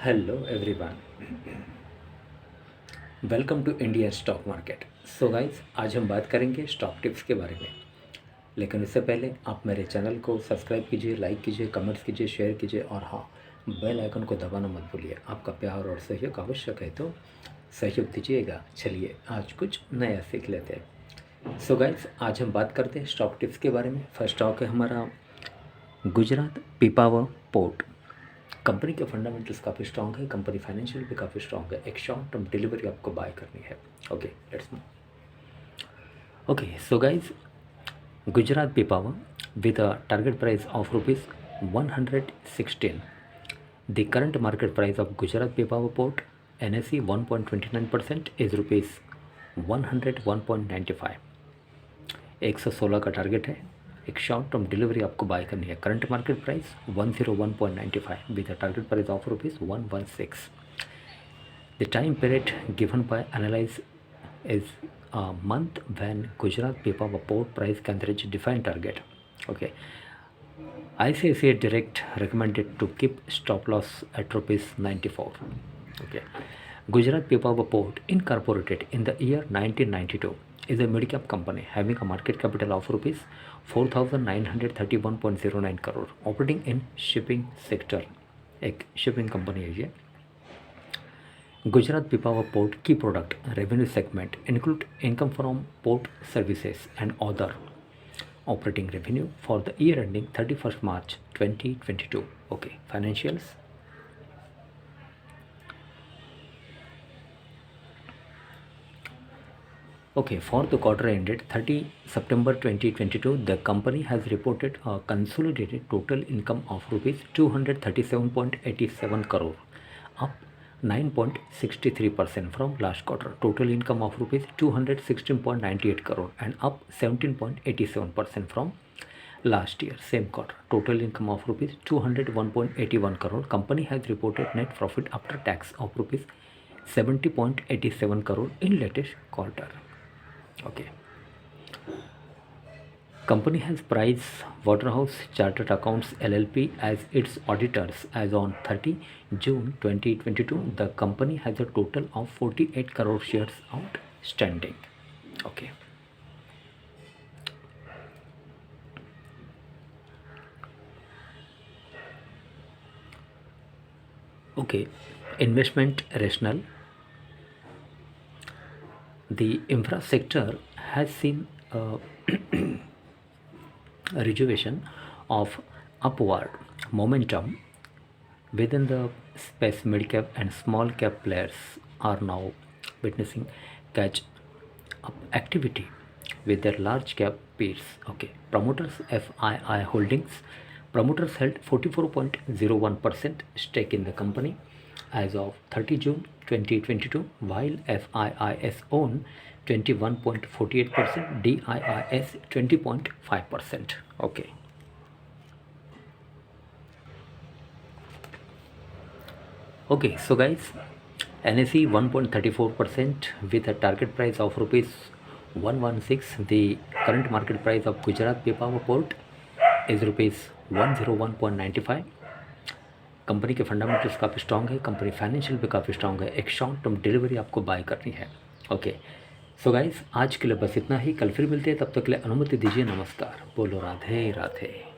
Hello everyone, welcome to India stock market. So guys, आज हम बात करेंगे स्टॉक टिप्स के बारे में। लेकिन उससे पहले आप मेरे चैनल को सब्सक्राइब कीजिए, लाइक कीजिए, कमेंट्स कीजिए, शेयर कीजिए और हाँ, बेल आइकन को दबाना मत भूलिए। आपका प्यार और सहयोग आवश्यक है, तो सहयोग दीजिएगा। चलिए आज कुछ नया सीख लेते हैं। सो गाइस, आज हम बात करते हैं स्टॉक टिप्स के बारे में। फर्स्ट स्टॉक है हमारा गुजरात पिपावाव पोर्ट। कंपनी के फंडामेंटल्स काफ़ी स्ट्रॉन्ग है, कंपनी फाइनेंशियल भी काफ़ी स्ट्रॉन्ग है। एक शॉर्ट टर्म डिलीवरी आपको बाय करनी है। Okay, let's move. Okay, so guys, Gujarat Pipavav with a target price of rupees 116. The current market price of Gujarat Pipavav Port NSE 1.29% is rupees 101.95. 116 का target है। एक शॉर्ट टर्म डिलीवरी आपको bye करनी है। Current market price 101.95 with a target price of rupees 116. The time period given by analyse is a month when Gujarat Pipavav Port price can reach defined target. Okay. ICICI Direct recommended to keep stop loss at rupees 94. Okay. Gujarat Pipavav Port incorporated in the year 1992 is a mid-cap company having a market capital of rupees 4,931.09 crore, operating in shipping sector. एक shipping company है ये। Gujarat Pipavav Port key product revenue segment include income from port services and other operating revenue for the year ending 31st March 2022. Okay, financials. Okay, for the quarter ended 30 September 2022, the company has reported a consolidated total income of rupees 237.87 crore, up 9.63% from last quarter. Total income of rupees 216.98 crore and up 17.87% from last year same quarter. Total income of rupees 201.81 crore. Company has reported net profit after tax of rupees 70.87 crore in latest quarter. Okay. Company has Price Waterhouse Chartered Accounts LLP as its auditors. As on 30 June 2022, the company has a total of 48 crore shares outstanding. Okay. Okay, investment rationale. The infra sector has seen a rejuvenation of upward momentum within the space. Mid cap and small cap players are now witnessing catch up activity with their large cap peers. Okay, promoters FII Holdings. Promoters held 44.01% stake in the company as of 30 June 2022, while FIIs own 21.48%, DIIS 20.5%. Okay. Okay, so guys, NSE 1.34% with a target price of rupees 116. The current market price of Gujarat Pipavav Port is rupees 101.95. Company के fundamentals काफ़ी strong है, company financial भी काफ़ी strong है। एक short term delivery आपको bye करनी है। ओके, सो गाइस, आज के लिए बस इतना ही। कल फिर मिलते हैं, तब तक के लिए अनुमति दीजिए। नमस्कार। बोलो राधे राधे।